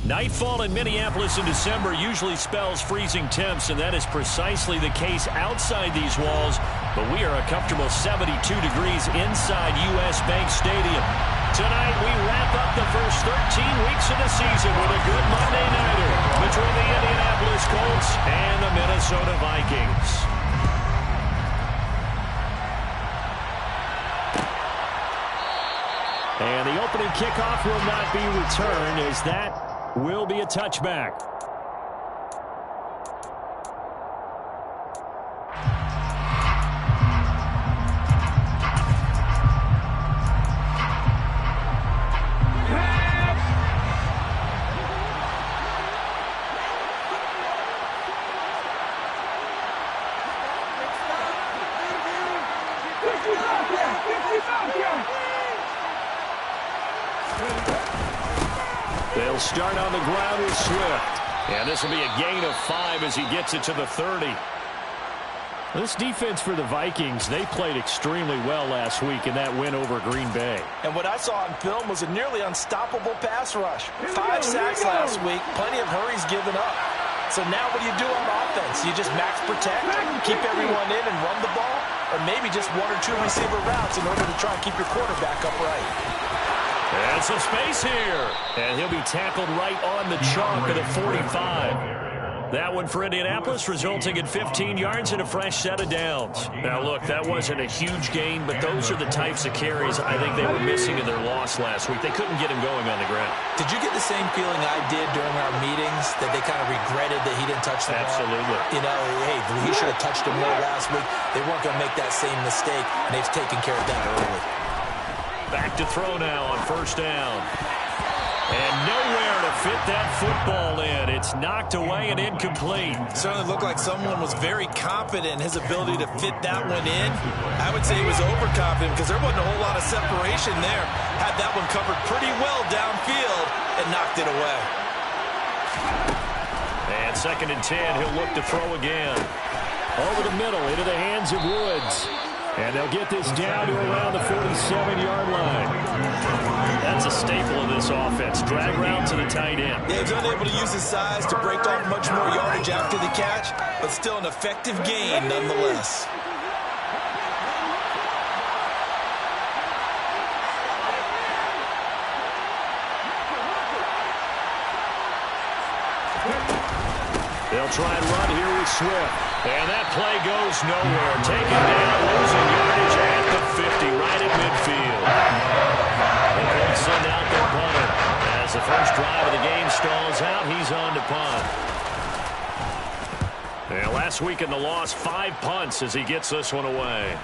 Nightfall in Minneapolis in December usually spells freezing temps, and that is precisely the case outside these walls. But we are a comfortable 72 degrees inside U.S. Bank Stadium. Tonight, we wrap up the first 13 weeks of the season with a good Monday nighter between the Indianapolis Colts and the Minnesota Vikings. And the opening kickoff will not be returned, as that will be a touchback. They'll start on the ground with Swift. And this will be a gain of 5 as he gets it to the 30. This defense for the Vikings, they played extremely well last week in that win over Green Bay. And what I saw on film was a nearly unstoppable pass rush. 5 sacks last week, plenty of hurries given up. So now what do you do on offense? You just max protect, keep everyone in and run the ball? Or maybe just 1 or 2 receiver routes in order to try and keep your quarterback upright. And some space here. And he'll be tackled right on the chalk of the 45. That one for Indianapolis, resulting in 15 yards and a fresh set of downs. Now, look, that wasn't a huge gain, but those are the types of carries I think they were missing in their loss last week. They couldn't get him going on the ground. Did you get the same feeling I did during our meetings, that they kind of regretted that he didn't touch the ball? Absolutely. You know, hey, he should have touched him more last week. They weren't going to make that same mistake, and they've taken care of that early. Back to throw now on first down. And nowhere to fit that football in. It's knocked away and incomplete. Certainly looked like someone was very confident in his ability to fit that one in. I would say he was overconfident because there wasn't a whole lot of separation there. Had that one covered pretty well downfield and knocked it away. And 2nd and 10, he'll look to throw again. Over the middle, into the hands of Woods. And they'll get this down to around the 47-yard line. That's a staple of this offense. Drag route to the tight end. Yeah, he's unable to use his size to break off much more yardage after the catch, but still an effective gain nonetheless. They'll try and run here with Swift. And that play goes nowhere. Taken down, losing yardage at the 50, right at midfield. The Colts send out their punter. As the first drive of the game stalls out, he's on to punt. And last week in the loss, 5 punts as he gets this one away.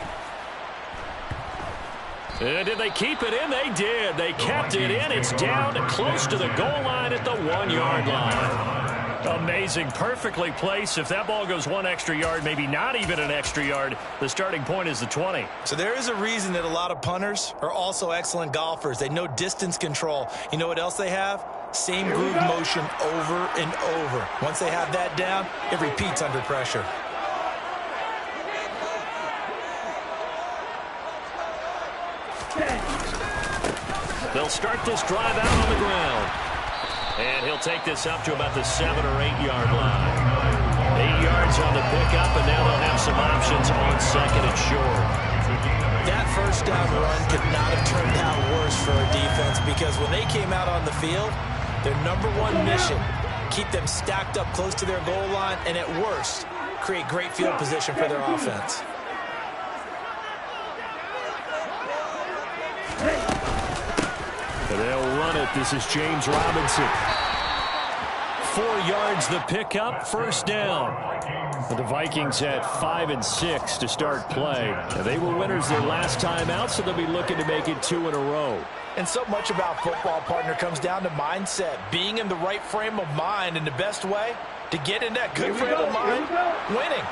And did they keep it in? They did. They kept it in. It's down close to the goal line at the 1-yard line. Amazing. Perfectly placed. If that ball goes 1 extra yard, maybe not even an extra yard, the starting point is the 20. So there is a reason that a lot of punters are also excellent golfers. They know distance control. You know what else they have? Same groove motion over and over. Once they have that down, it repeats under pressure. They'll start this drive out on the ground. And he'll take this up to about the 7 or 8 yard line. 8 yards on the pickup, and now they'll have some options on 2nd and short. That first down run could not have turned out worse for a defense, because when they came out on the field, their #1 mission, keep them stacked up close to their goal line, and at worst, create great field position for their offense. They'll run it. This is James Robinson. 4 yards the pickup, first down. The Vikings had 5 and 6 to start play. They were winners their last time out, so they'll be looking to make it 2 in a row. And so much about football, partner, comes down to mindset. Being in the right frame of mind, and the best way to get in that good frame of mind, winning.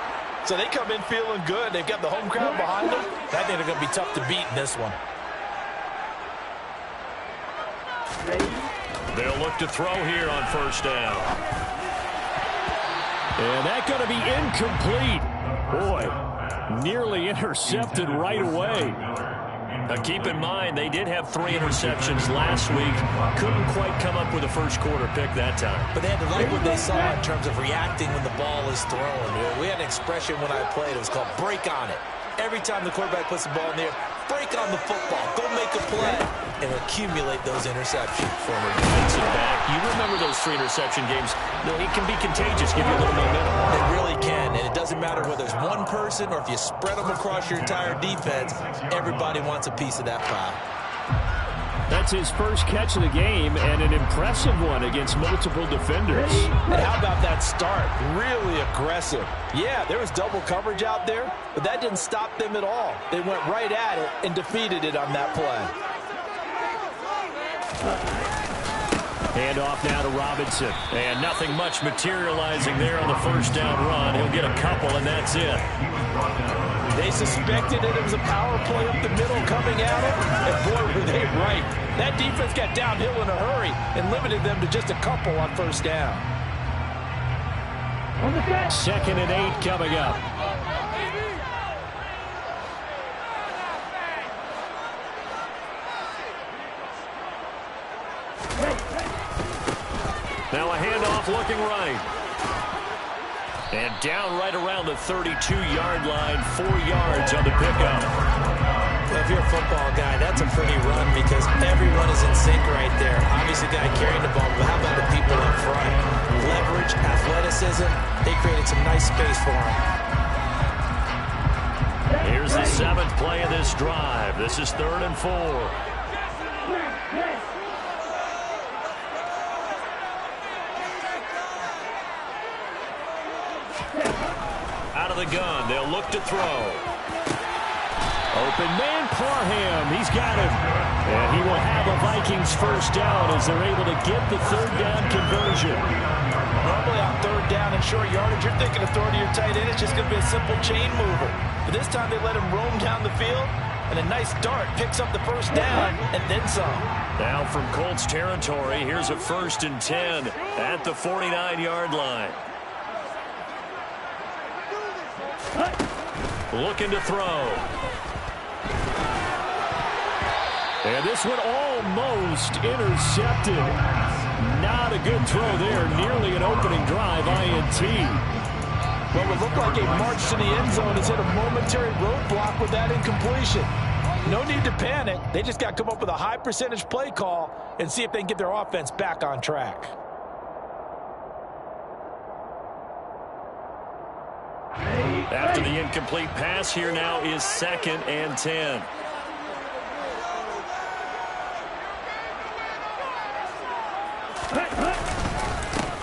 So they come in feeling good. They've got the home crowd behind them. I think they're going to be tough to beat in this one. They'll look to throw here on first down. And that's going to be incomplete. Boy, nearly intercepted right away. Now keep in mind, they did have 3 interceptions last week. Couldn't quite come up with a first quarter pick that time. But they had to like what they saw in terms of reacting when the ball is thrown. We had an expression when I played. It was called break on it. Every time the quarterback puts the ball in the air, break on the football. Go make a play and accumulate those interceptions. Former defensive back. You remember those 3 interception games. It can be contagious, give you a little momentum. It really can, and it doesn't matter whether it's one person or if you spread them across your entire defense, everybody wants a piece of that pie. That's his first catch of the game, and an impressive one against multiple defenders. And how about that start? Really aggressive. Yeah, there was double coverage out there, but that didn't stop them at all. They went right at it and defeated it on that play. Hand off now to Robinson. And nothing much materializing there on the first down run. He'll get a couple, and that's it. They suspected it was a power play up the middle coming at him, and boy, were they right. That defense got downhill in a hurry and limited them to just a couple on first down. 2nd and 8 coming up. Now a handoff looking right. And down right around the 32-yard line, 4 yards on the pickup. If you're a football guy, that's a pretty run because everyone is in sync right there. Obviously, the guy carrying the ball, but how about the people in front? Leverage, athleticism, they created some nice space for him. Here's the 7th play of this drive. This is 3rd and 4. Out of the gun, they'll look to throw. Open man, Parham, he's got him. And he will have a Vikings first down as they're able to get the 3rd down conversion. Normally on 3rd down and short yardage, you're thinking of throwing to your tight end. It's just going to be a simple chain mover. But this time they let him roam down the field, and a nice dart picks up the first down and then some. Now from Colts territory, here's a 1st and 10 at the 49-yard line. Looking to throw. And this one almost intercepted. Not a good throw there. Nearly an opening drive, INT. What would look like a march to the end zone has hit a momentary roadblock with that incompletion. No need to panic. They just got to come up with a high percentage play call and see if they can get their offense back on track. After the incomplete pass, here now is 2nd and 10.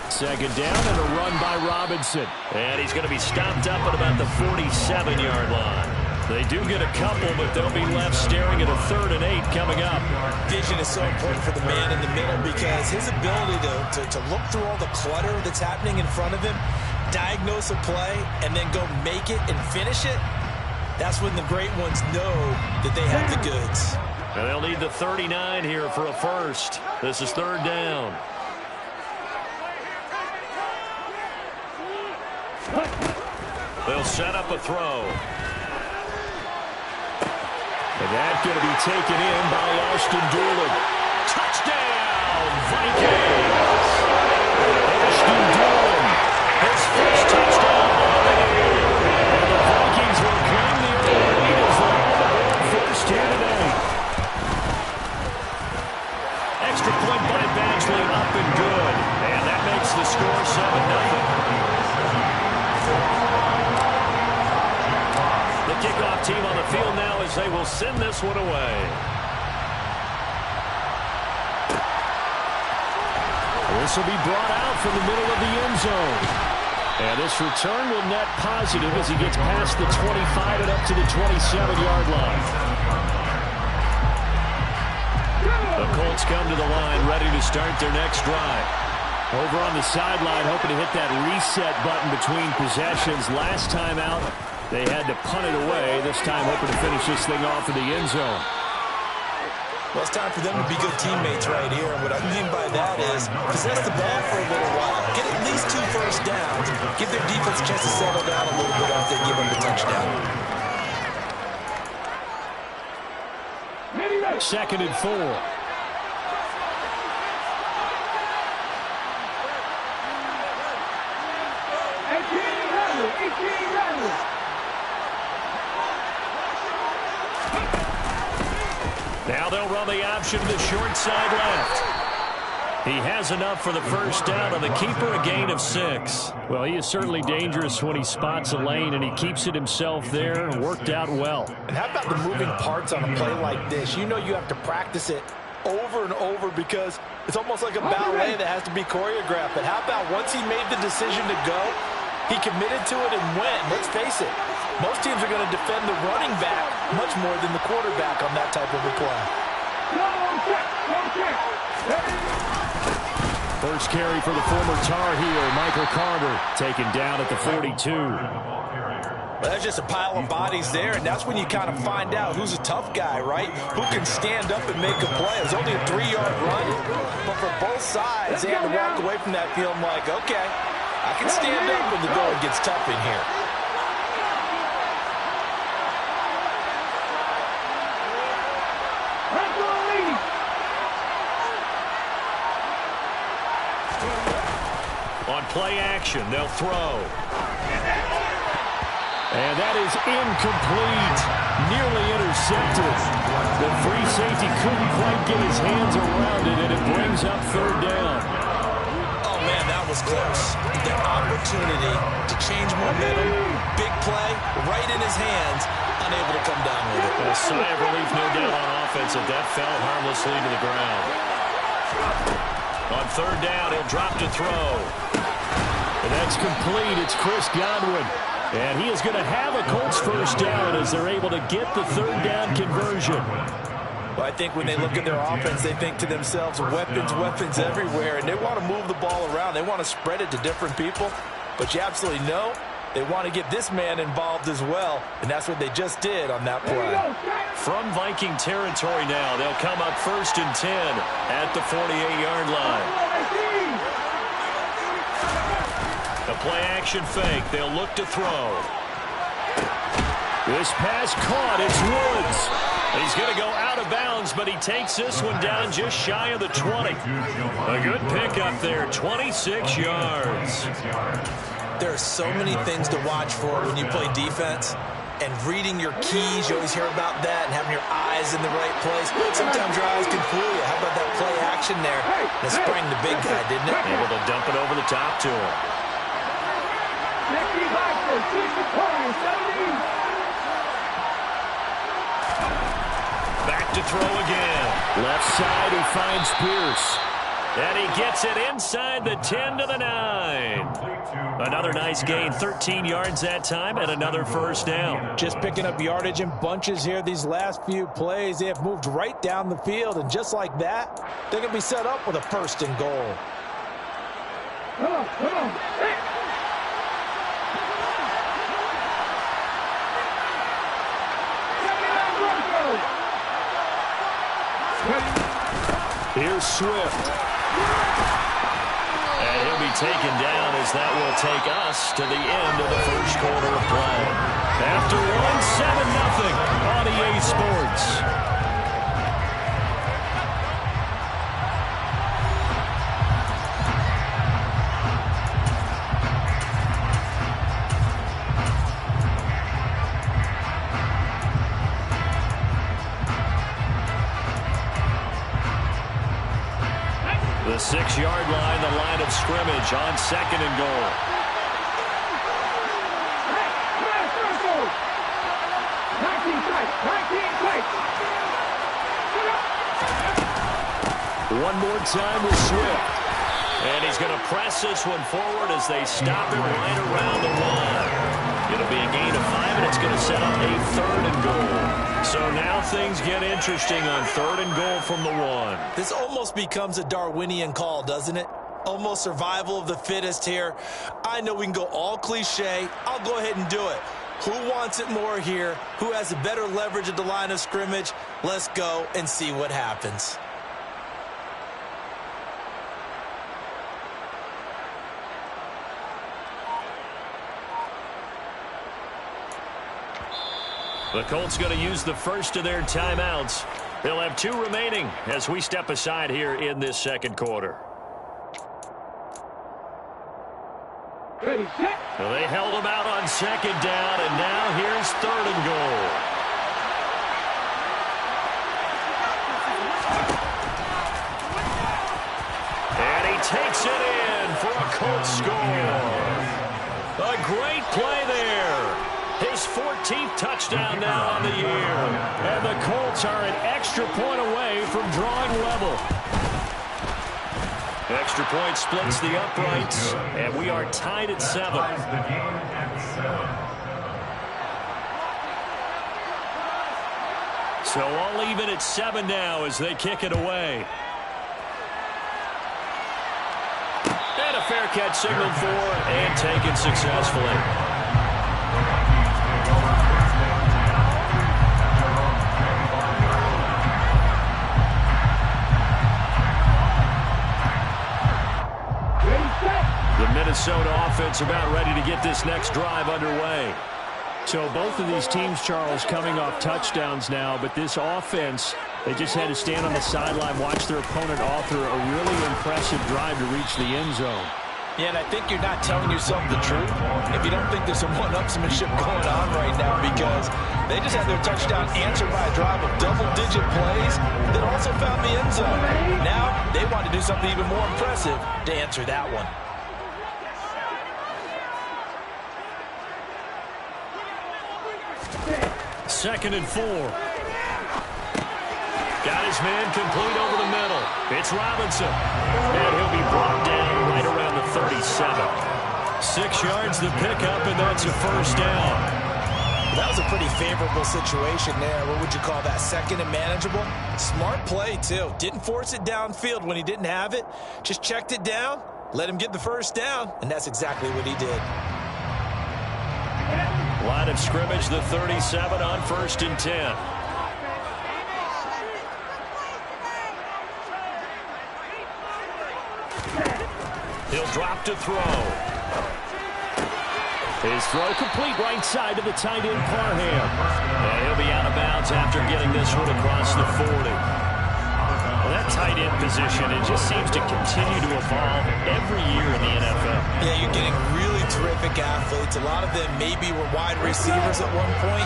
Second down and a run by Robinson. And he's going to be stopped up at about the 47-yard line. They do get a couple, but they'll be left staring at a 3rd and 8 coming up. Vision is so important for the man in the middle because his ability to look through all the clutter that's happening in front of him, diagnose a play, and then go make it and finish it, that's when the great ones know that they have the goods. And they'll need the 39 here for a first. This is 3rd down. They'll set up a throw. And that's going to be taken in by Austin Doolin. Touchdown, Vikings! Austin Doolin, his first touchdown of the year. And the Vikings will claim the early lead as they're on the board first here today. Extra point by Badgley, up and good. And that makes the score 7-0. The kickoff team on the field now as they will send this one away. This will be brought out from the middle of the end zone. And this return will net positive as he gets past the 25 and up to the 27-yard line. The Colts come to the line ready to start their next drive. Over on the sideline, hoping to hit that reset button between possessions. Last time out, they had to punt it away. This time hoping to finish this thing off in the end zone. Well, it's time for them to be good teammates right here. And what I mean by that is possess the ball for a little while. Get at least 2 first downs. Give their defense a chance to settle down a little bit after they give them the touchdown. 2nd and 4. Now they'll run the option to the short side left. He has enough for the first down on the keeper, a gain of 6. Well, he is certainly dangerous when he spots a lane, and he keeps it himself there. Worked out well. And how about the moving parts on a play like this? You know you have to practice it over and over because it's almost like a ballet that has to be choreographed. But how about once he made the decision to go, he committed to it and went. Let's face it, most teams are going to defend the running back much more than the quarterback on that type of a play. First carry for the former Tar Heel, Michael Carter, taken down at the 42. Well, that's just a pile of bodies there, and that's when you kind of find out who's a tough guy, right? Who can stand up and make a play. It was only a 3-yard run, but for both sides, they had to walk away from that field like, okay, I can stand up when the going gets tough in here. On play action, they'll throw. And that is incomplete. Nearly intercepted. The free safety couldn't quite get his hands around it, and it brings up 3rd down. Oh, man, that was close. The opportunity to change momentum, big play, right in his hands, unable to come down with it. A sigh of relief, no doubt, on offense, if that fell harmlessly to the ground. On 3rd down, he'll drop to throw. And that's complete. It's Chris Godwin. And he is going to have a Colts first down as they're able to get the 3rd down conversion. Well, I think when they look at their offense, they think to themselves, weapons, weapons everywhere, and they want to move the ball around. They want to spread it to different people. But you absolutely know they want to get this man involved as well, and that's what they just did on that play. From Viking territory now, they'll come up 1st and 10 at the 48-yard line. The play-action fake. They'll look to throw. This pass caught. It's Woods. He's going to go out of bounds, but he takes this one down just shy of the 20. A good pickup there, 26 yards. There are so many things to watch for when you play defense. And reading your keys, you always hear about that, and having your eyes in the right place. Sometimes your eyes can fool you. How about that play action there? That sprang the big guy, didn't it? Able to dump it over the top to him. Back to throw again. Left side, he finds Pierce. And he gets it inside the 10 to the 9. Another nice gain, 13 yards that time, and another first down. Just picking up yardage in bunches here these last few plays. They have moved right down the field, and just like that, they're going to be set up with a 1st and goal. Come on. Here's Swift. And he'll be taken down as that will take us to the end of the first quarter of play. After 1-7-0 on EA Sports. The 6-yard line, the line of scrimmage on 2nd and goal. One more time with Swift. And he's going to press this one forward as they stop him right around the 1. It'll be a gain of 5, and it's going to set up a 3rd and goal. So now things get interesting on 3rd and goal from the 1. This almost becomes a Darwinian call, doesn't it? Almost survival of the fittest here. I know we can go all cliche. I'll go ahead and do it. Who wants it more here? Who has a better leverage at the line of scrimmage? Let's go and see what happens. The Colts going to use the first of their timeouts. They'll have 2 remaining as we step aside here in this second quarter. Ready, set. Well, they held him out on second down, and now here's 3rd and goal. And he takes it in for a Colts score. A great play there. His 14th touchdown now on the year. And the Colts are an extra point away from drawing level. Extra point splits the uprights, and we are tied at 7. So all even at 7 now as they kick it away. And a fair catch signaled for and taken successfully. The Minnesota offense about ready to get this next drive underway. So both of these teams, Charles, coming off touchdowns now, but this offense, they just had to stand on the sideline, watch their opponent author a really impressive drive to reach the end zone. Yeah, and I think you're not telling yourself the truth if you don't think there's some one-upsmanship going on right now, because they just had their touchdown answered by a drive of double-digit plays that also found the end zone. Now they want to do something even more impressive to answer that one. 2nd and 4. Got his man complete over the middle. It's Robinson. And he'll be brought down right around the 37. 6 yards the pickup, and that's a 1st down. That was a pretty favorable situation there. What would you call that? 2nd and manageable? Smart play, too. Didn't force it downfield when he didn't have it. Just checked it down, let him get the 1st down, and that's exactly what he did. Line of scrimmage, the 37 on 1st and 10. He'll drop to throw. His throw complete right side to the tight end Parham. And he'll be out of bounds after getting this one across the 40. Well, that tight end position, it just seems to continue to evolve every year in the NFL. Yeah, you're getting really terrific athletes. A lot of them maybe were wide receivers at one point.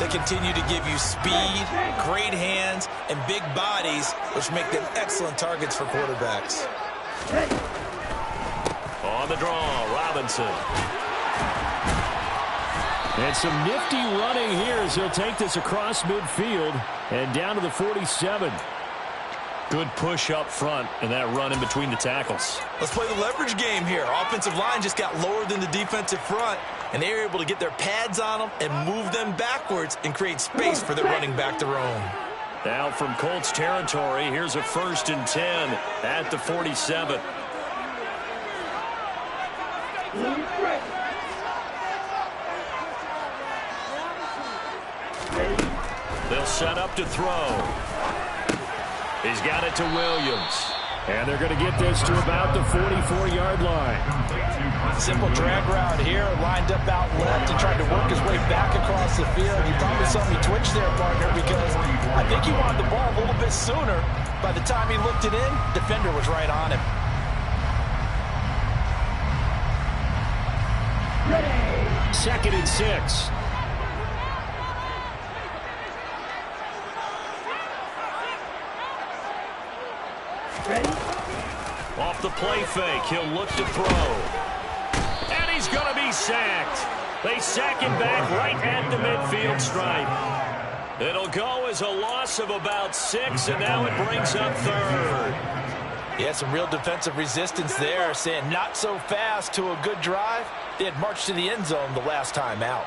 They continue to give you speed, great hands, and big bodies, which make them excellent targets for quarterbacks. On the draw, Robinson. And some nifty running here as he'll take this across midfield and down to the 47. Good push up front and that run in between the tackles. Let's play the leverage game here. Offensive line just got lower than the defensive front, and they were able to get their pads on them and move them backwards and create space for their running back to roam. Now from Colts territory, here's a 1st and 10 at the 47. They'll set up to throw. He's got it to Williams. And they're going to get this to about the 44-yard line. Simple drag route here, lined up out left and tried to work his way back across the field. You probably saw me twitch there, partner, because I think he wanted the ball a little bit sooner. By the time he looked it in, defender was right on him. Ready. 2nd and 6. Ready. Off the play fake, he'll look to throw. And he's going to be sacked. They sack him back right at the midfield stripe. It'll go as a loss of about 6, and now it brings up 3rd. Yeah, some real defensive resistance there, saying not so fast to a good drive. They had marched to the end zone the last time out.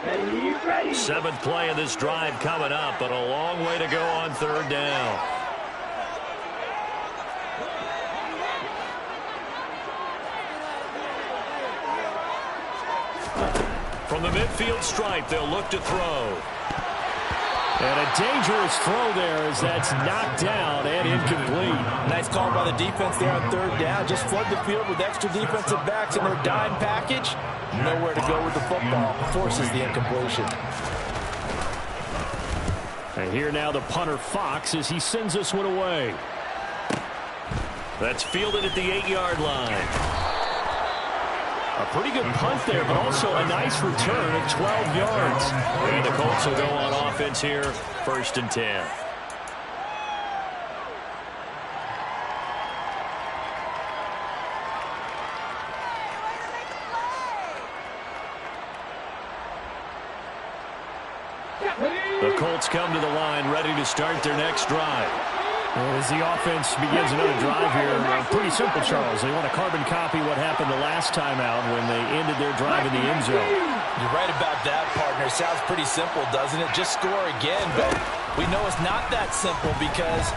Ready, ready. 7th play of this drive coming up, but a long way to go on 3rd down. From the midfield stripe, they'll look to throw. And a dangerous throw there as that's knocked down and incomplete. Nice call by the defense there on 3rd down. Just flood the field with extra defensive backs in their dime package. Nowhere to go with the football. Forces the incompletion. And here now the punter Fox as he sends this one away. That's fielded at the 8-yard line. A pretty good punt there, but also a nice return of 12 yards. And the Colts will go on offense here, 1st and 10. The Colts come to the line, ready to start their next drive. As the offense begins another drive here, pretty simple, Charles. They want to carbon copy what happened the last time out when they ended their drive in the end zone. You're right about that, partner. Sounds pretty simple, doesn't it? Just score again, but we know it's not that simple because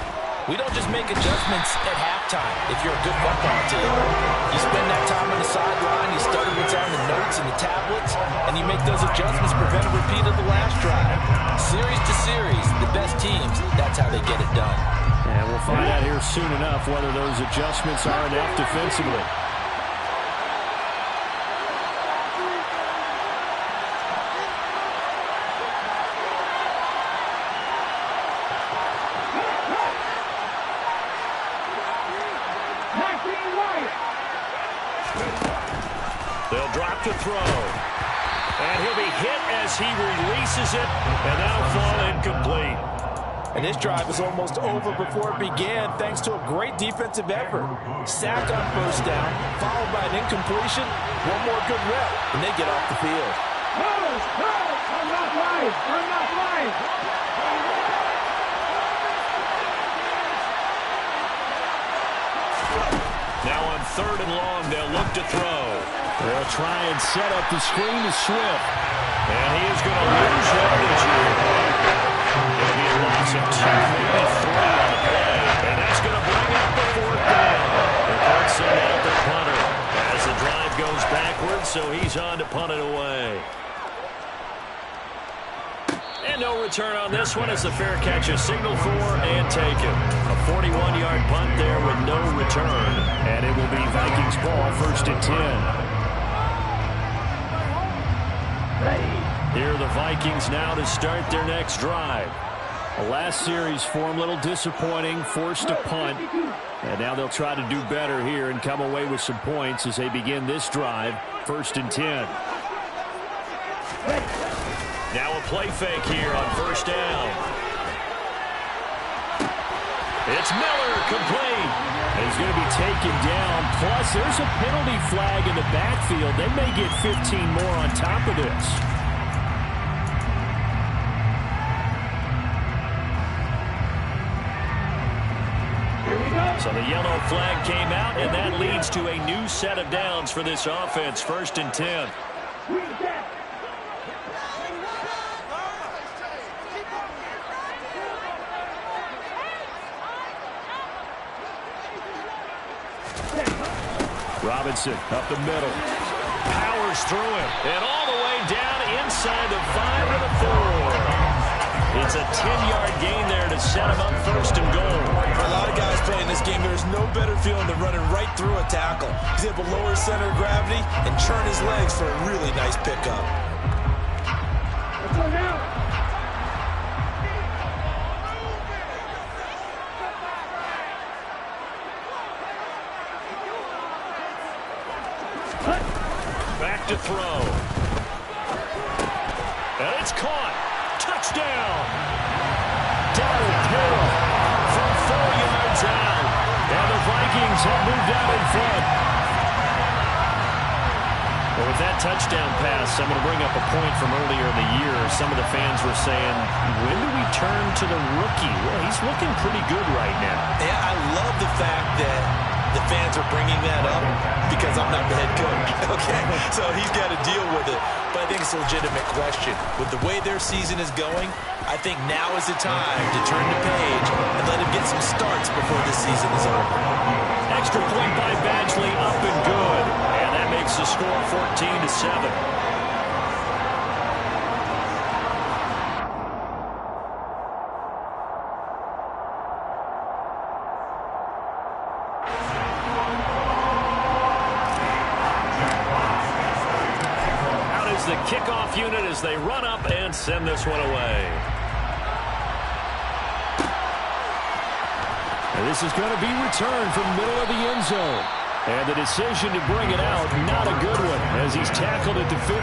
we don't just make adjustments at halftime if you're a good football team. You spend that time on the sideline, you study what's on the notes and the tablets, and you make those adjustments, prevent a repeat of the last drive. Series to series, the best teams, that's how they get it done. And we'll find out here soon enough whether those adjustments are enough defensively. They'll drop to throw. And he'll be hit as he releases it, and that'll fall incomplete. And this drive was almost over before it began thanks to a great defensive effort. Sack on 1st down, followed by an incompletion, one more good rep, and they get off the field. No, I'm not lying. I'm not lying. Now on 3rd and long, they'll look to throw. They'll try and set up the screen to Swift. And he is going to lose yardage here. It'll be a loss of 2, maybe 3 on the play. And that's going to bring up the 4th down. The Colts send out the punter as the drive goes backwards, so he's on to punt it away. And no return on this one as the fair catch is signaled for and taken. A 41-yard punt there with no return. And it will be Vikings ball, 1st and 10. Here are the Vikings now to start their next drive. The last series for them, a little disappointing, forced a punt. And now they'll try to do better here and come away with some points as they begin this drive, 1st and 10. Now a play fake here on 1st down. It's Miller, complete. He's going to be taken down. Plus, there's a penalty flag in the backfield. They may get 15 more on top of this. So the yellow flag came out, and that leads to a new set of downs for this offense, 1st and 10. Robinson up the middle. Powers through it, and all the way down inside the 5 to the 4. It's a 10-yard gain there to set him up 1st and goal. For a lot of guys playing this game, there's no better feeling than running right through a tackle. He's able to lower his center of gravity and churn his legs for a really nice pickup. Let's go now. Back to throw. And it's caught. Touchdown. Donald Hill From 4 yards out. and the Vikings have moved out in front. Well, with that touchdown pass, I'm going to bring up a point from earlier in the year. Some of the fans were saying, when do we turn to the rookie? Well, he's looking pretty good right now. Yeah, I love the fact that the fans are bringing that up because I'm not the head coach, okay? So he's got to deal with it. But I think it's a legitimate question. With the way their season is going, I think now is the time to turn the page and let him get some starts before this season is over. Extra point by Badgley, up and good. And that makes the score 14-7. The kickoff unit as they run up and send this one away. And this is going to be returned from the middle of the end zone. And the decision to bring it out, not a good one, as he's tackled at the 15.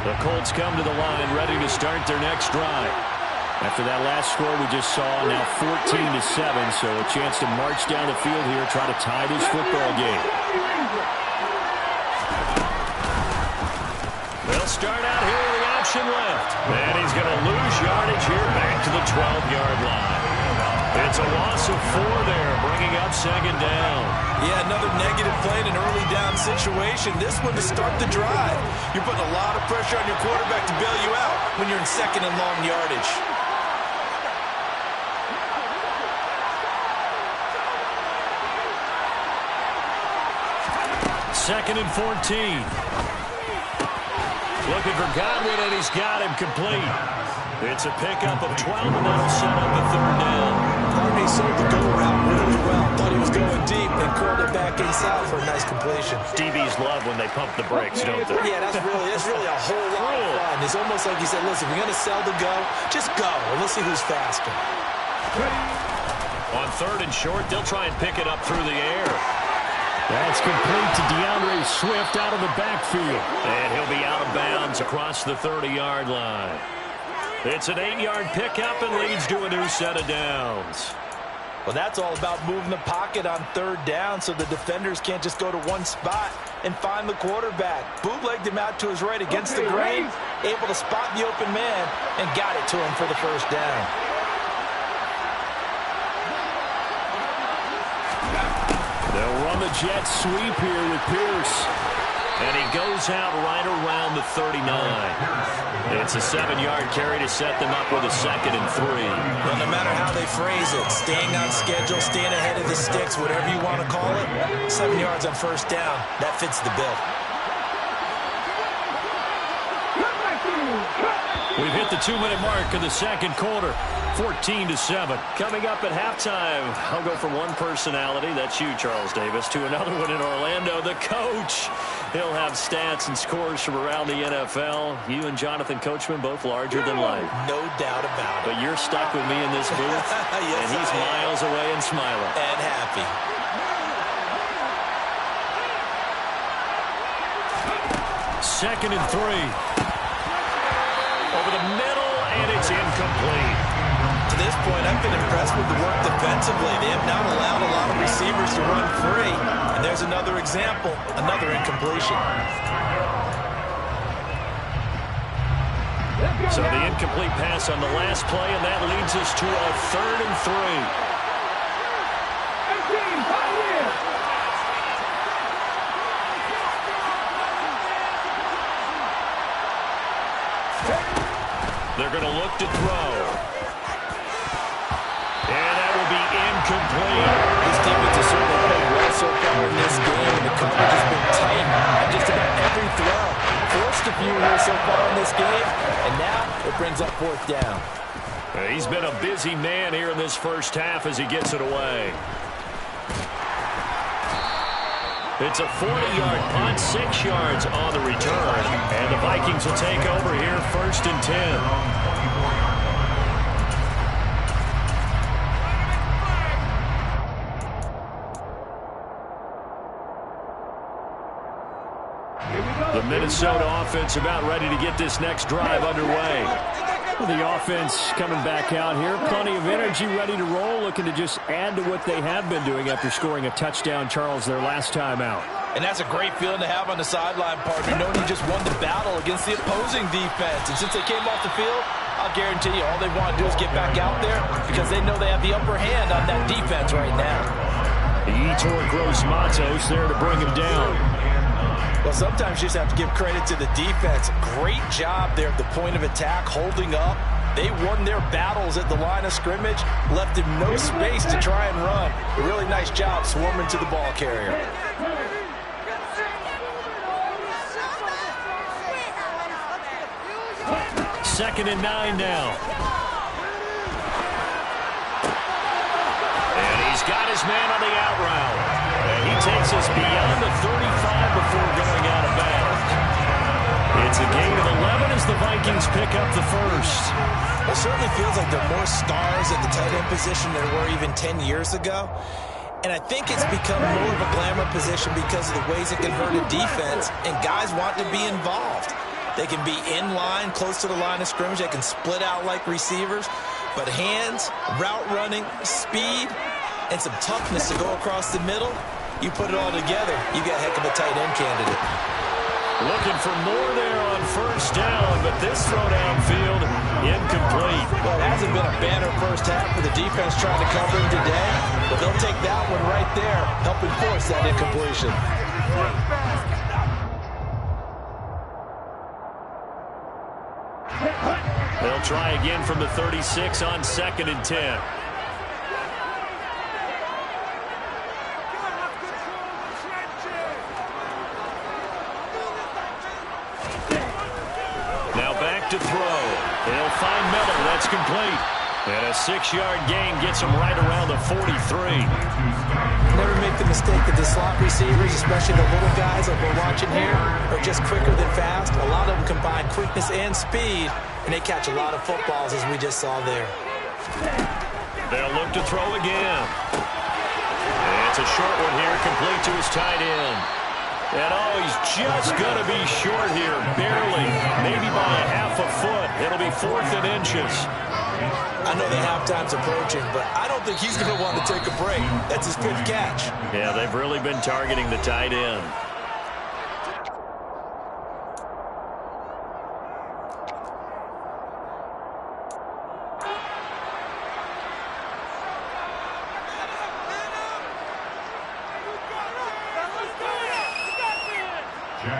The Colts come to the line, ready to start their next drive. After that last score we just saw, now 14-7, so a chance to march down the field here, try to tie this football game. They'll start out here with the option left. And he's going to lose yardage here back to the 12-yard line. It's a loss of 4 there, bringing up second down. Yeah, another negative play in an early down situation. This one to start the drive. You're putting a lot of pressure on your quarterback to bail you out when you're in second and long yardage. Second and 14. Looking for Godwin, and he's got him complete. It's a pickup of 12, and that'll set up a third down. He sold the go route really well. Thought he was going deep and curled it back inside for a nice completion. DBs love when they pump the brakes, don't they? Yeah, that's really a whole lot of fun. It's almost like he said, listen, we're going to sell the go. Just go, and let's see who's faster. On third and short, they'll try and pick it up through the air. That's complete to DeAndre Swift out of the backfield. And he'll be out of bounds across the 30-yard line. It's an 8-yard pickup and leads to a new set of downs. Well, that's all about moving the pocket on third down so the defenders can't just go to one spot and find the quarterback. Bootlegged him out to his right against the grain, able to spot the open man, and got it to him for the first down. They'll run the jet sweep here with Pierce. And he goes out right around the 39. It's a 7-yard carry to set them up with a 2nd and 3. Well, no matter how they phrase it, staying on schedule, staying ahead of the sticks, whatever you want to call it, 7 yards on first down, that fits the bill. We've hit the 2-minute mark of the second quarter. 14-7. Coming up at halftime, I'll go from one personality, that's you, Charles Davis, to another one in Orlando, the coach. He'll have stats and scores from around the NFL. You and Jonathan Coachman both larger than life. No doubt about it. But you're stuck with me in this booth, yes, and he's miles away and smiling. And happy. Second and 3. Over the middle, and it's incomplete. To this point, I've been impressed with the work defensively. They have not allowed a lot of receivers to run free. And there's another example, another incompletion. So the incomplete pass on the last play, and that leads us to a 3rd and 3. They're going to look to throw. And that will be incomplete. This defense has certainly played well so far in this game, and the coverage has been tight on just about every throw. Forced a few here so far in this game, and now it brings up 4th down. He's been a busy man here in this first half as he gets it away. It's a 40-yard punt, 6 yards on the return. And the Vikings will take over here, 1st and 10. The Minnesota offense about ready to get this next drive underway. The offense coming back out here. Plenty of energy, ready to roll, looking to just add to what they have been doing after scoring a touchdown, Charles, their last time out. And that's a great feeling to have on the sideline, partner, knowing you just won the battle against the opposing defense. And since they came off the field, I'll guarantee you all they want to do is get back out there because they know they have the upper hand on that defense right now. Yetur Gross-Matos there to bring him down. Well, sometimes you just have to give credit to the defense. Great job there at the point of attack, holding up. They won their battles at the line of scrimmage, left him no space to try and run. A really nice job swarming to the ball carrier. Second and 9 now. And he's got his man on the out route. And he takes us beyond the 35 before going out of bounds. It's a gain of 11 as the Vikings pick up the first. It certainly feels like there are more stars at the tight end position than there were even 10 years ago. And I think it's become more of a glamour position because of the ways it can hurt a defense, and guys want to be involved. They can be in line, close to the line of scrimmage. They can split out like receivers. But hands, route running, speed, and some toughness to go across the middle, you put it all together, you got a heck of a tight end candidate. Looking for more there on first down, but this throw downfield incomplete. Well, it hasn't been a banner first half for the defense trying to cover him today, but they'll take that one right there, helping force that incompletion. They'll try again from the 36 on 2nd and 10. Now back to throw. They'll find Miller. That's complete. And a 6-yard gain gets him right around the 43. Never make the mistake that the slot receivers, especially the little guys like we're watching here, are just quicker than fast. A lot of them combine quickness and speed, and they catch a lot of footballs, as we just saw there. They'll look to throw again. And it's a short one here, complete to his tight end. And oh, he's just going to be short here, barely, maybe by a half a foot. It'll be 4th and inches. I know the halftime's approaching, but I don't think he's going to want to take a break. That's his 5th catch. Yeah, they've really been targeting the tight end.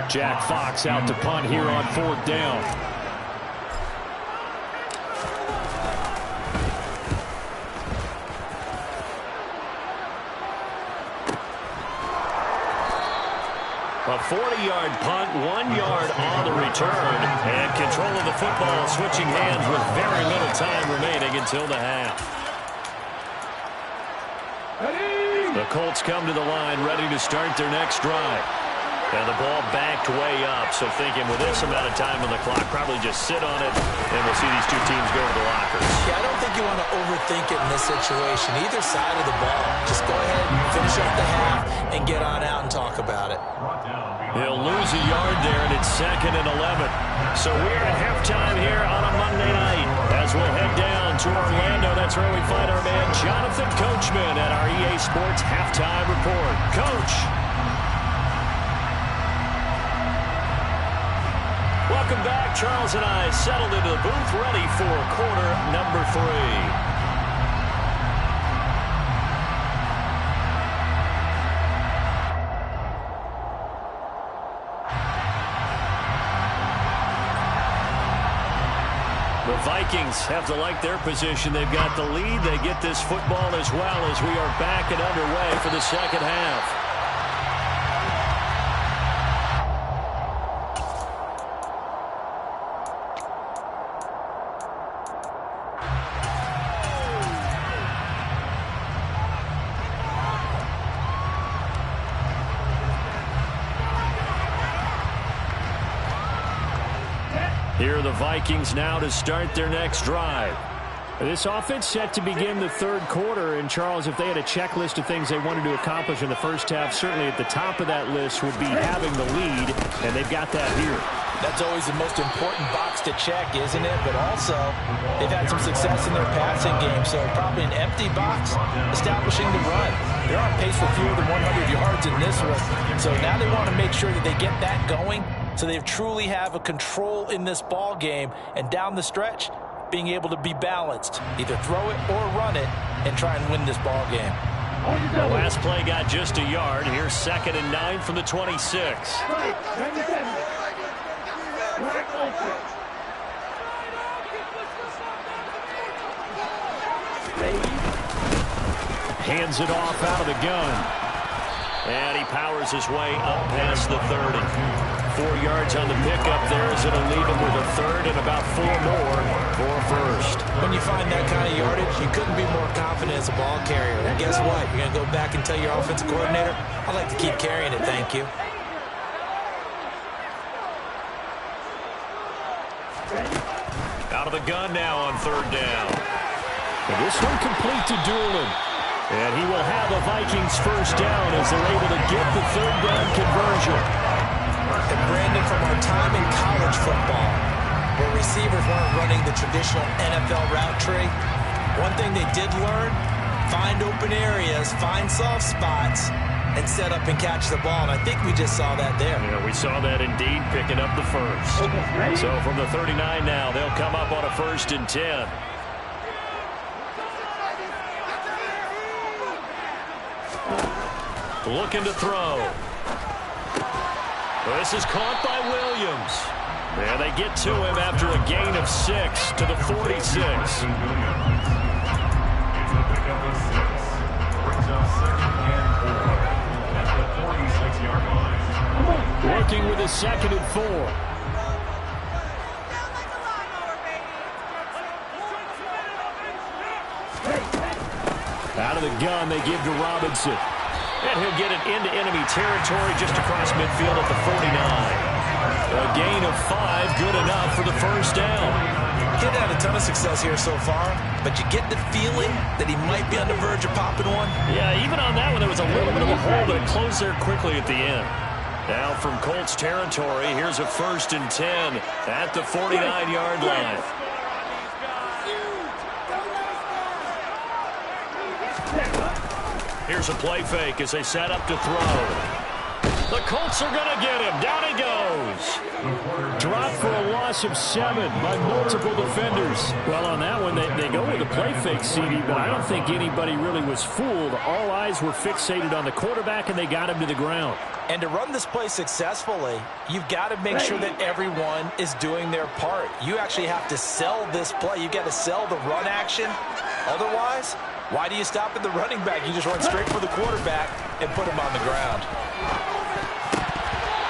Jack Fox out to punt here on 4th down. A 40-yard punt, 1 yard on the return, and control of the football switching hands with very little time remaining until the half. The Colts come to the line ready to start their next drive. And the ball backed way up, so thinking with this amount of time on the clock, probably just sit on it, and we'll see these two teams go to the lockers. Yeah, I don't think you want to overthink it in this situation. Either side of the ball, just go ahead and finish up the half and get on out and talk about it. He'll lose a yard there, and it's 2nd and 11. So we're at halftime here on a Monday night. As we'll head down to Orlando, that's where we find our man Jonathan Coachman at our EA Sports Halftime Report. Coach. Welcome back. Charles and I settled into the booth, ready for quarter number 3. The Vikings have to like their position. They've got the lead. They get this football as well as we are back and underway for the second half. Here are the Vikings now to start their next drive. This offense set to begin the 3rd quarter. And, Charles, if they had a checklist of things they wanted to accomplish in the first half, certainly at the top of that list would be having the lead, and they've got that here. That's always the most important box to check, isn't it? But also, they've had some success in their passing game, so probably an empty box establishing the run. They're on pace for fewer than 100 yards in this one, so now they want to make sure that they get that going so they truly have a control in this ball game, and down the stretch, being able to be balanced, either throw it or run it, and try and win this ball game. The last play got just a yard. Here's 2nd and 9 from the 26. Hands it off out of the gun. And he powers his way up past the 30. 4 yards on the pickup there as it'll leave him with a 3rd and about 4 more for first. When you find that kind of yardage, you couldn't be more confident as a ball carrier. And guess what? You're going to go back and tell your offensive coordinator, I'd like to keep carrying it, thank you. of the gun now on third down. And this one complete to Doolin. And he will have the Vikings first down as they're able to get the third down conversion. And Brandon, from our time in college football, where receivers weren't running the traditional NFL route tree, one thing they did learn, find open areas, find soft spots, and set up and catch the ball. And I think we just saw that there. Yeah, we saw that indeed, picking up the first. So from the 39 now, they'll come up on a 1st and 10. Looking to throw. This is caught by Williams. And they get to him after a gain of 6 to the 46. Working with a 2nd and 4. Out of the gun, they give to Robinson. And he'll get it into enemy territory just across midfield at the 49. A gain of 5, good enough for the first down. He's had a ton of success here so far, but you get the feeling that he might be on the verge of popping one. Yeah, even on that one, there was a little bit of a hole, but it closed there quickly at the end. Now from Colts territory, here's a 1st and 10 at the 49-yard line. Here's a play fake as they set up to throw. The Colts are going to get him. Down he goes. Dropped for a loss of 7 by multiple defenders. Well, on that one, they go with a play fake, CD, but I don't think anybody really was fooled. All eyes were fixated on the quarterback, and they got him to the ground. And to run this play successfully, you've got to make sure that everyone is doing their part. You actually have to sell this play. You've got to sell the run action. Otherwise, why do you stop at the running back? You just run straight for the quarterback and put him on the ground.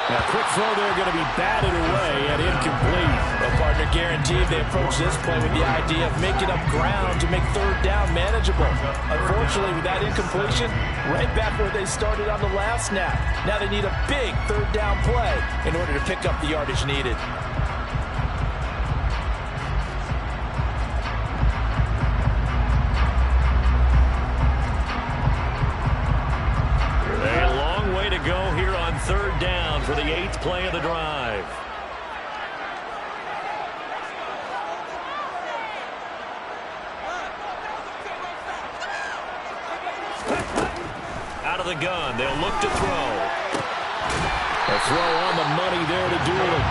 Now, quick throw there, going to be batted away and incomplete. Well, partner, guaranteed they approach this play with the idea of making up ground to make third down manageable. Unfortunately, with that incompletion, right back where they started on the last snap. Now they need a big third down play in order to pick up the yardage needed. Go here on third down for the 8th play of the drive. Out of the gun, they'll look to throw. A throw on the money there to Doolin.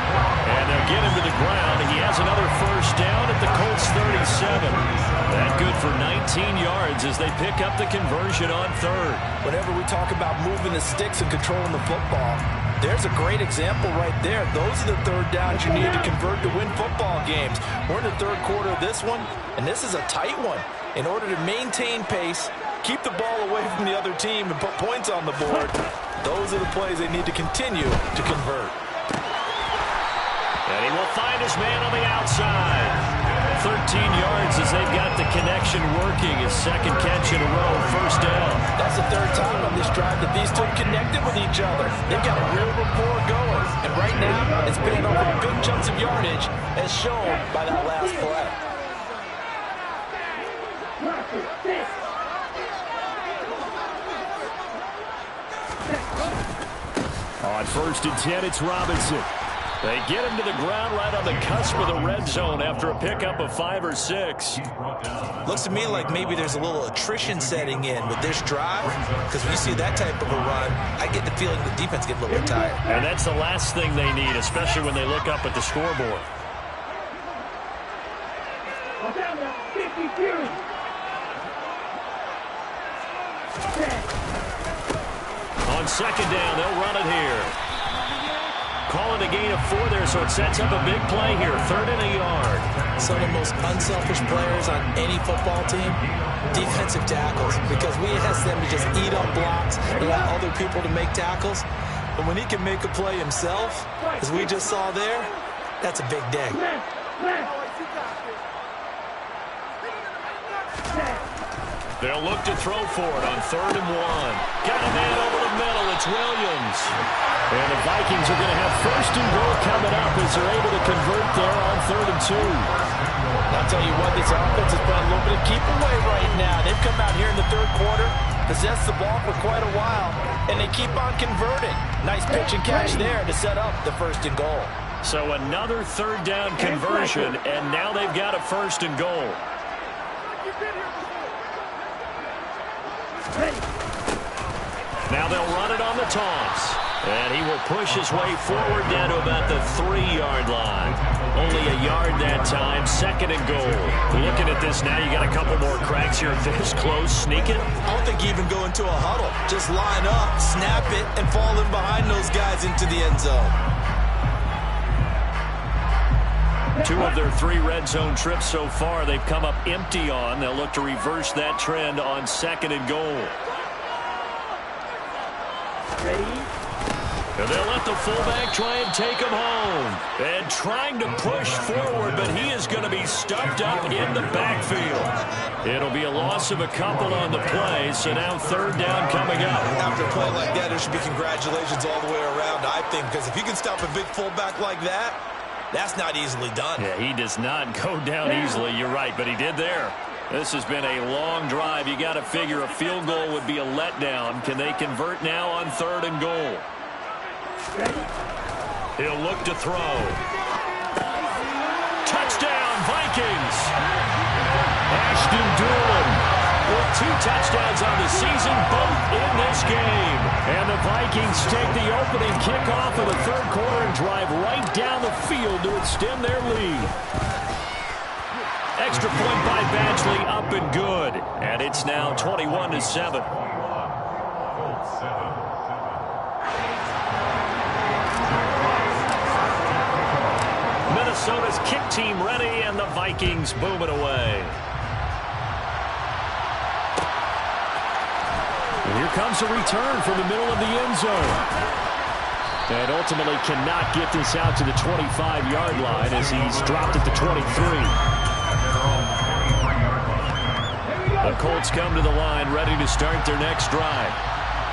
And they'll get him to the ground. He has another first down at the Colts 37. That good for 19 yards as they pick up the conversion on third. Whenever we talk about moving the sticks and controlling the football, there's a great example right there. Those are the third downs you need to convert to win football games. We're in the third quarter of this one, and this is a tight one. In order to maintain pace, keep the ball away from the other team, and put points on the board, those are the plays they need to continue to convert. And he will find his man on the outside. 13 yards as they've got the connection working. His second catch in a row, first down. That's the third time on this drive that these two connected with each other. They've got a real rapport going. And right now, it's paying over big chunks of yardage as shown by that last play. On 1st and 10, it's Robinson. They get him to the ground right on the cusp of the red zone after a pickup of 5 or 6. Looks to me like maybe there's a little attrition setting in with this drive, because when you see that type of a run, I get the feeling the defense gets a little bit tired. And that's the last thing they need, especially when they look up at the scoreboard. On second down, they'll run it here. Call it a gain of 4 there, so it sets up a big play here. 3rd and a yard. Some of the most unselfish players on any football team, defensive tackles, because we ask them to just eat up blocks and allow other people to make tackles. But when he can make a play himself, as we just saw there, that's a big day. They'll look to throw for it on 3rd and 1. Got a man over the middle. It's Williams. And the Vikings are going to have 1st and goal coming up as they're able to convert there on 3rd and 2. I'll tell you what, this offense is playing a little bit of keep away right now. They've come out here in the 3rd quarter, possessed the ball for quite a while, and they keep on converting. Nice pitch and catch there to set up the 1st and goal. So another 3rd down conversion, and now they've got a 1st and goal. Now they'll run it on the toss. And he will push his way forward down to about the 3-yard line. Only a yard that time. 2nd and goal. Looking at this now, you got a couple more cracks here. This close, sneak it. I don't think you even go into a huddle. Just line up, snap it, and fall in behind those guys into the end zone. 2 of their 3 red zone trips so far, they've come up empty on. They'll look to reverse that trend on 2nd and goal. Ready? And they'll let the fullback try and take him home. And trying to push forward, but he is going to be stuffed up in the backfield. It'll be a loss of a couple on the play, so now 3rd down coming up. After a play like that, there should be congratulations all the way around, I think, because if you can stop a big fullback like that, that's not easily done. Yeah, he does not go down easily. You're right, but he did there. This has been a long drive. You got to figure a field goal would be a letdown. Can they convert now on 3rd and goal? He'll look to throw. Touchdown, Vikings! Ashton Doolin with 2 touchdowns on the season, both in this game. And the Vikings take the opening kickoff of the 3rd quarter and drive right down the field to extend their lead. Extra point by Badgley, up and good. And it's now 21-7. Minnesota's kick team ready, and the Vikings boom it away. And here comes a return from the middle of the end zone. And ultimately cannot get this out to the 25-yard line as he's dropped at the 23. The Colts come to the line ready to start their next drive.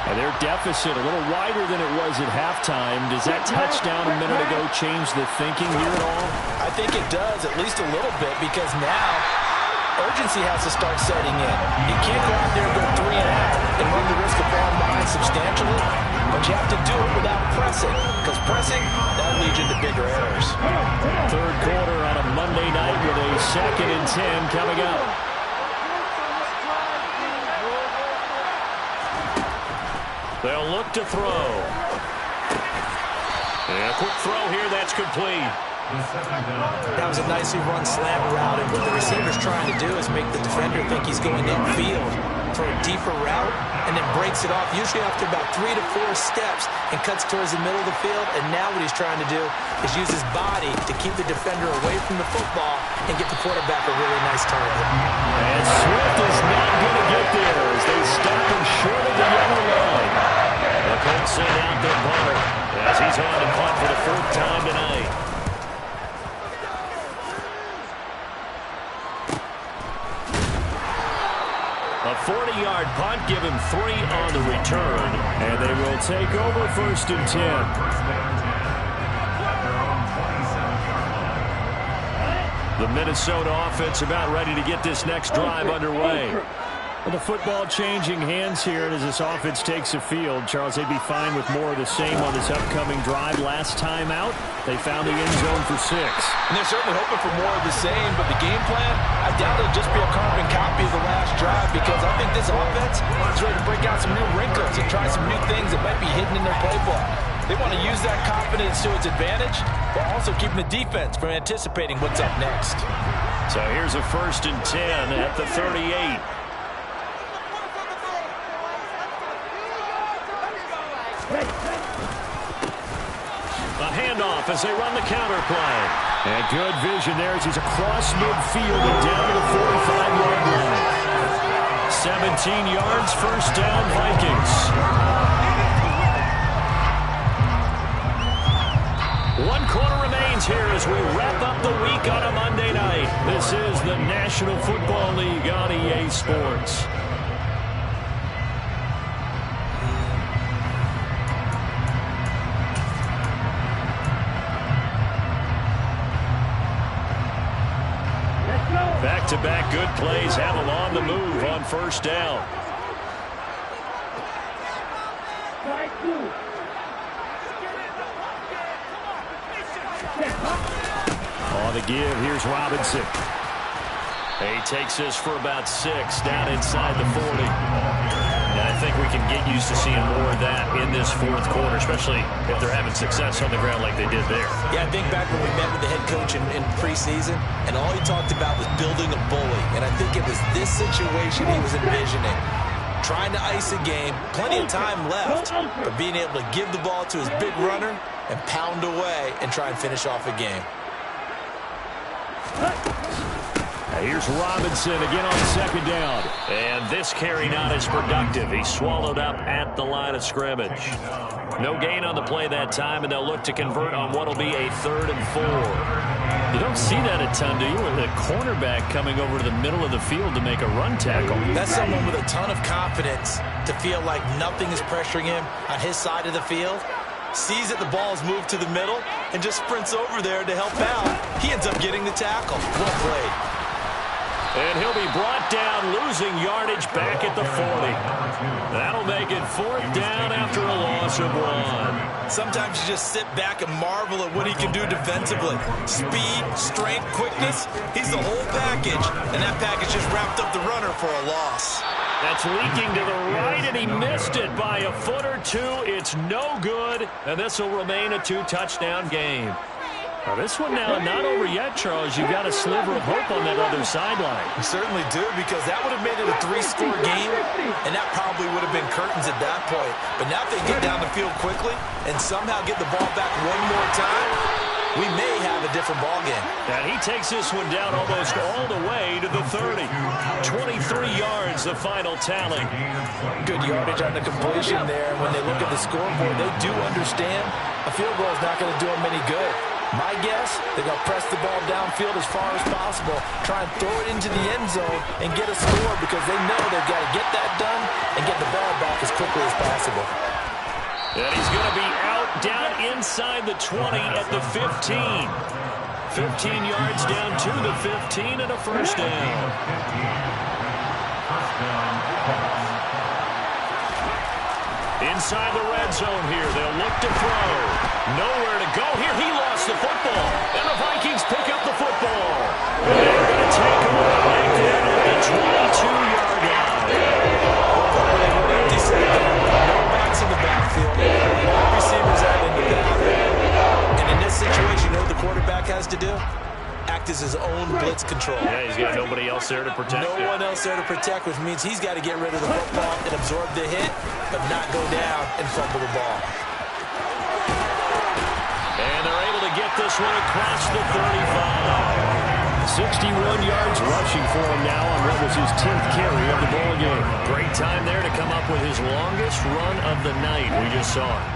And their deficit a little wider than it was at halftime. Does that touchdown a minute ago change the thinking here at all? I think it does, at least a little bit, because now urgency has to start setting in. You can't go out there and go 3 and out and run the risk of falling behind substantially, but you have to do it without pressing, because pressing, that leads you to bigger errors. 3rd quarter on a Monday night with a 2nd and 10 coming up. They'll look to throw. And a quick throw here, that's complete. That was a nicely run slant route, and what the receiver's trying to do is make the defender think he's going upfield, throw a deeper route, and then breaks it off, usually after about 3 to 4 steps, and cuts towards the middle of the field. And now what he's trying to do is use his body to keep the defender away from the football and get the quarterback a really nice target. And Swift is not going to get there as they stop him short of the yellow line. The Colts send out their punter as he's on to punt for the 4th time tonight. A 40-yard punt, give him 3 on the return, and they will take over 1st and 10. The Minnesota offense about ready to get this next drive underway. Well, the football changing hands here, and as this offense takes the field, Charles, they'd be fine with more of the same on this upcoming drive. Last time out, they found the end zone for 6. And they're certainly hoping for more of the same, but the game plan, I doubt it'll just be a carbon copy of the last drive, because I think this offense is ready to break out some new wrinkles and try some new things that might be hidden in their playbook. They want to use that confidence to its advantage, while also keeping the defense from anticipating what's up next. So here's a 1st and 10 at the 38. A handoff as they run the counter play. And good vision there as he's across midfield and down to the 45-yard line. 17 yards, 1st down, Vikings. 1 quarter remains here as we wrap up the week on a Monday night. This is the National Football League on EA Sports. Back-to-back good plays have them on the move on first down. On the give, here's Robinson. He takes this for about 6 down inside the 40. And I think we can get used to seeing more of that in this fourth quarter, especially if they're having success on the ground like they did there. Yeah, I think back when we met with the head coach in preseason, and all he talked about was building a bully. And I think it was this situation he was envisioning. Trying to ice a game, plenty of time left, but being able to give the ball to his big runner and pound away and try and finish off a game. Here's Robinson again on second down. And this carry not as productive. He's swallowed up at the line of scrimmage. No gain on the play that time, and they'll look to convert on what will be a 3rd and 4. You don't see that a ton, do you? With a cornerback coming over to the middle of the field to make a run tackle. That's someone with a ton of confidence to feel like nothing is pressuring him on his side of the field. Sees that the ball is moved to the middle and just sprints over there to help out. He ends up getting the tackle. Well played. And he'll be brought down, losing yardage back at the 40. That'll make it 4th down after a loss of 1. Sometimes you just sit back and marvel at what he can do defensively. Speed, strength, quickness, he's the whole package. And that package just wrapped up the runner for a loss. That's leaking to the right, and he missed it by a foot or 2. It's no good, and this will remain a 2-touchdown game. Now this one now not over yet, Charles. You've got a sliver of hope on that other sideline. You certainly do, because that would have made it a 3-score game, and that probably would have been curtains at that point. But now if they get down the field quickly and somehow get the ball back one more time, we may have a different ball game. And he takes this one down almost all the way to the 30. 23 yards, the final tally. Good yardage on the completion there. When they look at the scoreboard, they do understand a field goal is not going to do them any good. My guess, they're going to press the ball downfield as far as possible, try and throw it into the end zone and get a score, because they know they've got to get that done and get the ball back as quickly as possible. And he's going to be out down inside the 20 at the 15. 15 yards down to the 15 and a first down. Inside the red zone here. They'll look to throw. Nowhere to go here. He lost the football. And the Vikings pick up the football. And they're going to take him right there at the 22-yard line. Empty set there. No backs in the backfield. All receivers out in the back. And in this situation, you know what the quarterback has to do? Act as his own blitz control. Yeah, he's got nobody else there to protect him. No one else there to protect, which means he's got to get rid of the football and absorb the hit, but not go down and fumble the ball. And they're able to get this one across the 35. 61 yards rushing for him now on what was his 10th carry of the ball game. Great time there to come up with his longest run of the night. We just saw it.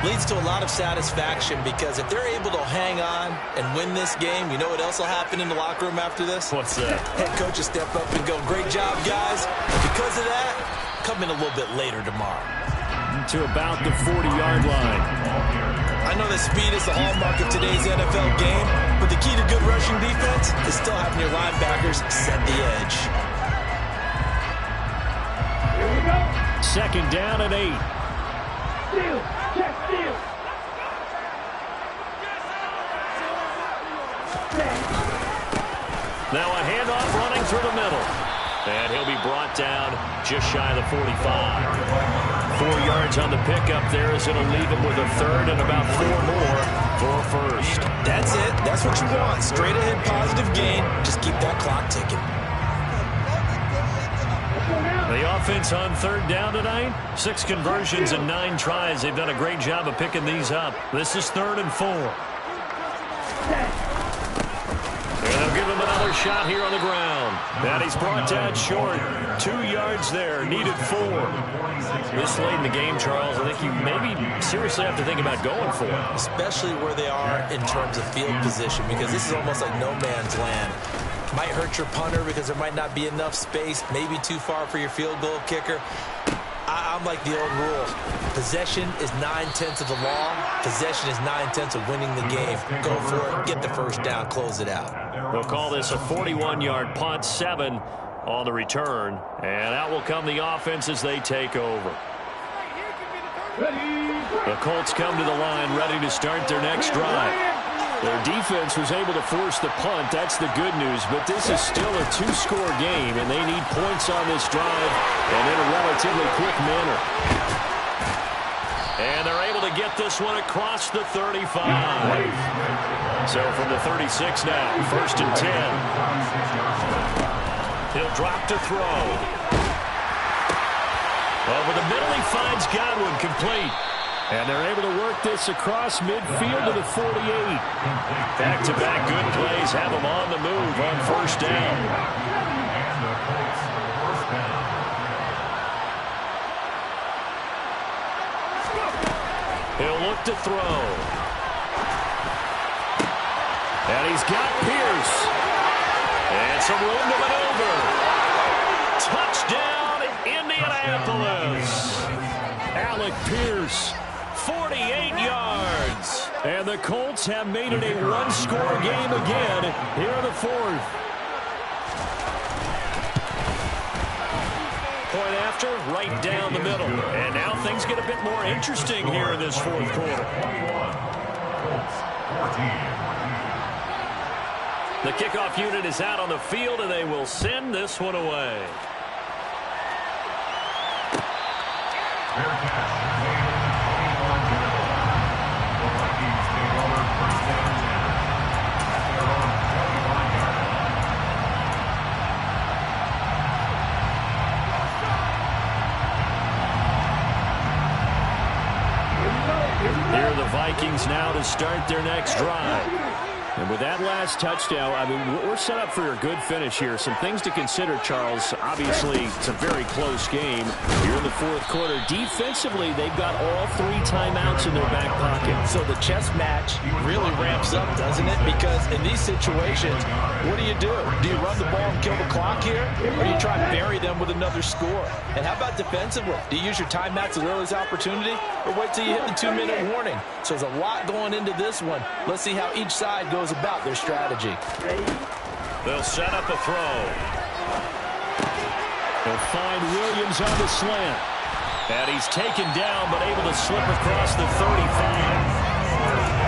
Leads to a lot of satisfaction, because if they're able to hang on and win this game, you know what else will happen in the locker room after this? What's that? Head coach will step up and go, great job, guys. Because of that, come in a little bit later tomorrow. To about the 40-yard line. I know that speed is the hallmark of today's NFL game, but the key to good rushing defense is still having your linebackers set the edge. Here we go. Second down and 8. Steal. Check steal. Now a handoff running through the middle. And he'll be brought down just shy of the 45. 4 yards on the pickup there, as it'll leave him with a 3rd and about 4 more for a first. That's it. That's what you want. Straight ahead positive gain. Just keep that clock ticking. The offense on 3rd down tonight, 6 conversions and 9 tries. They've done a great job of picking these up. This is 3rd and 4. And they'll give him another shot here on the ground. And he's brought down short. 2 yards there, needed 4. This late in the game, Charles, I think you maybe seriously have to think about going for it. Especially where they are in terms of field position, because this is almost like no man's land. Might hurt your punter because there might not be enough space, maybe too far for your field goal kicker. I sound like the old rule. Possession is 9/10 of the law. Possession is 9/10 of winning the game. Go for it. Get the first down. Close it out. They'll call this a 41-yard punt, 7 on the return. And out will come the offense as they take over. The Colts come to the line ready to start their next drive. Their defense was able to force the punt. That's the good news. But this is still a 2-score game, and they need points on this drive and in a relatively quick manner. And they're able to get this one across the 35. So from the 36 now, 1st and 10. He'll drop to throw. Over the middle, he finds Godwin, complete. And they're able to work this across midfield to the 48. Back-to-back good plays have them on the move on 1st down. He'll look to throw. And he's got Pierce. And some room to maneuver. Touchdown, Indianapolis. Alec Pierce, 48 yards. And the Colts have made it a 1-score game again here in the 4th. Point after, right down the middle. And now things get a bit more interesting here in this 4th quarter. The kickoff unit is out on the field, and they will send this one away. Here are the Vikings now to start their next drive. And with that last touchdown, I mean, we're set up for a good finish here. Some things to consider, Charles. Obviously, it's a very close game. You're in the 4th quarter. Defensively, they've got all 3 timeouts in their back pocket. So the chess match really ramps up, doesn't it? Because in these situations, what do? Do you run the ball and kill the clock here? Or do you try to bury them with another score? And how about defensively? Do you use your timeouts as early as opportunity? Or wait till you hit the 2-minute warning? So there's a lot going into this one. Let's see how each side goes about their strategy. They'll set up a throw. They'll find Williams on the slant. And he's taken down, but able to slip across the 35.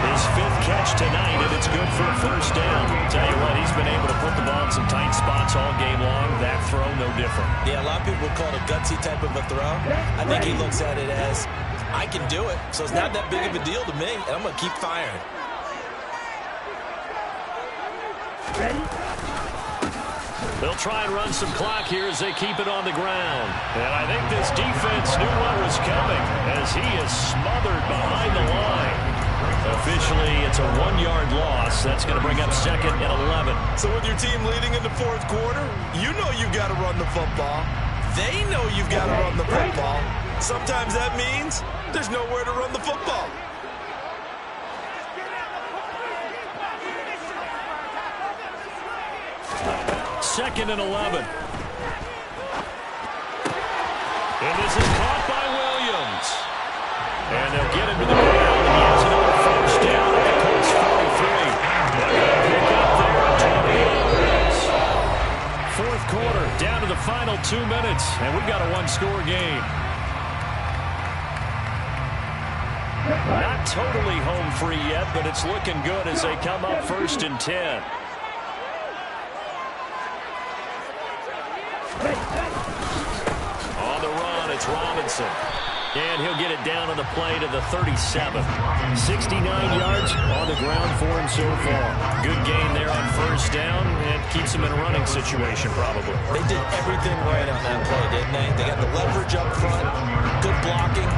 His 5th catch tonight, and it's good for a 1st down. Tell you what, he's been able to put the ball in some tight spots all game long. That throw, no different. Yeah, a lot of people would call it a gutsy type of a throw. I think he looks at it as, I can do it, so it's not that big of a deal to me, and I'm going to keep firing. They'll try and run some clock here as they keep it on the ground. And I think this defense knew what was coming as he is smothered behind the line. Officially, it's a 1-yard loss. That's going to bring up 2nd and 11. So with your team leading in the 4th quarter, you know you've got to run the football. They know you've got to run the football. Sometimes that means there's nowhere to run the football. Second and 11. And this is caught by Williams. And they'll get him to the ground. And he has another 1st down at the Colts 43. They'll pick up there at 20 yards. 4th quarter, down to the final 2 minutes. And we've got a 1-score game. Not totally home free yet, but it's looking good as they come up 1st and 10. On the run, it's Robinson. And he'll get it down on the play to the 37. 69 yards on the ground for him so far. Good gain there on 1st down, and keeps him in a running situation probably. They did everything right on that play, didn't they? They got the leverage up front, good blocking,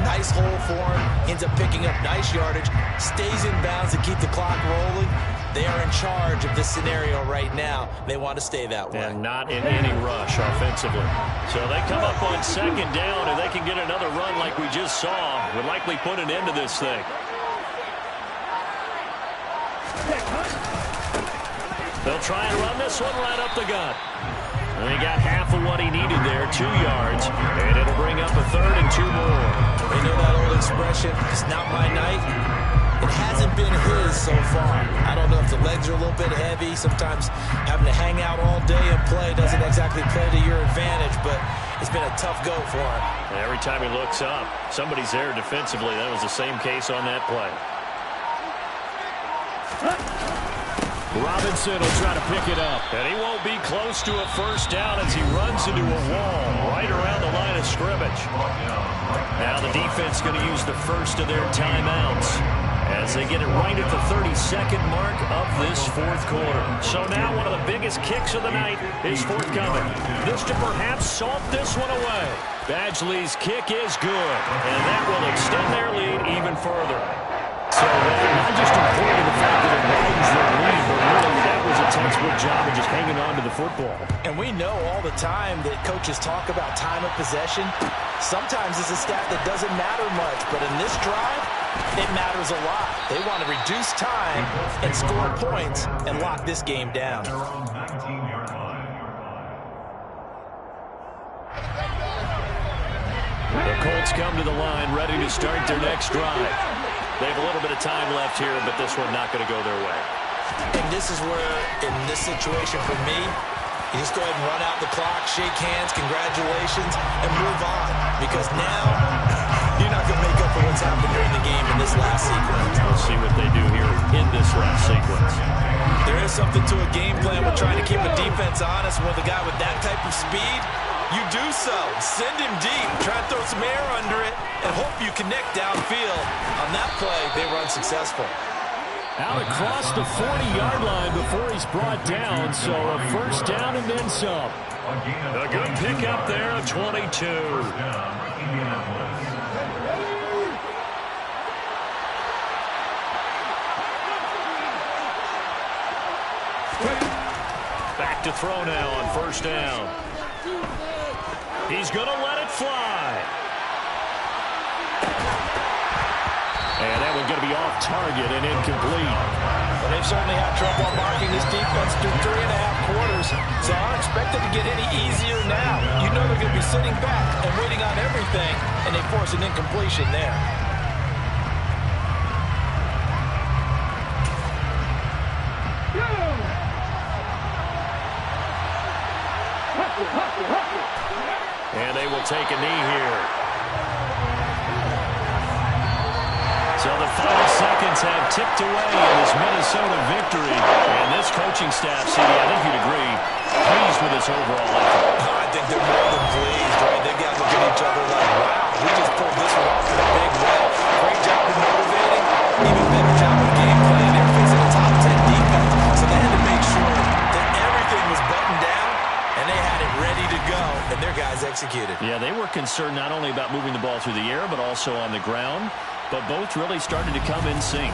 nice hole for him, ends up picking up nice yardage, stays in bounds to keep the clock rolling. They are in charge of this scenario right now. They want to stay that way. And not in any rush offensively. So they come up on 2nd down, and they can get another run like we just saw. Would likely put an end to this thing. They'll try and run this one right up the gut. And he got half of what he needed there, 2 yards. And it'll bring up a 3rd and 2 more. You know that old expression, it's not my night. It hasn't been his so far. I don't know if the legs are a little bit heavy. Sometimes having to hang out all day and play doesn't exactly play to your advantage, but it's been a tough go for him. And every time he looks up, somebody's there defensively. That was the same case on that play. Robinson will try to pick it up. And he won't be close to a first down as he runs into a wall right around the line of scrimmage. Now the defense going to use the first of their timeouts as they get it right at the 32nd mark of this 4th quarter. So now one of the biggest kicks of the night is forthcoming. This to perhaps salt this one away. Badgley's kick is good, and that will extend their lead even further. So not just important the fact that it widens their lead, but really that was a textbook job of just hanging on to the football. And we know all the time that coaches talk about time of possession. Sometimes it's a stat that doesn't matter much, but in this drive, it matters a lot. They want to reduce time and score points and lock this game down. The Colts come to the line ready to start their next drive. They have a little bit of time left here, but this one not going to go their way. And this is where, in this situation for me, you just go ahead and run out the clock, shake hands, congratulations, and move on. Because now, you're not going to make up for what's happened during the game in this last sequence. We'll see what they do here in this last sequence. There is something to a game plan with trying to keep a defense honest. With a guy with that type of speed, you do so. Send him deep. Try to throw some air under it and hope you connect downfield. On that play, they were unsuccessful. Out across the 40-yard line before he's brought down, so a first down and then some. A good pickup there of 22. Back to throw now on first down. He's going to let it fly. And that one's going to be off target and incomplete. Well, they've certainly had trouble marking this defense through 3.5 quarters, so I don't expect it to get any easier now. You know they're going to be sitting back and waiting on everything, and they force an incompletion there. And they will take a knee here. So the final seconds have ticked away in this Minnesota victory. And this coaching staff, CD, I think you'd agree, pleased with this overall effort. I think they're more than pleased, right? They got to look at each other like, wow, we just pulled this one off in a big way. Great job of motivating. Even better job of game plan. They're facing a top 10 defense, so they had to make sure that everything was buttoned down, and they had it ready to go, and their guys executed. Yeah, they were concerned not only about moving the ball through the air, but also on the ground. But both really started to come in sync.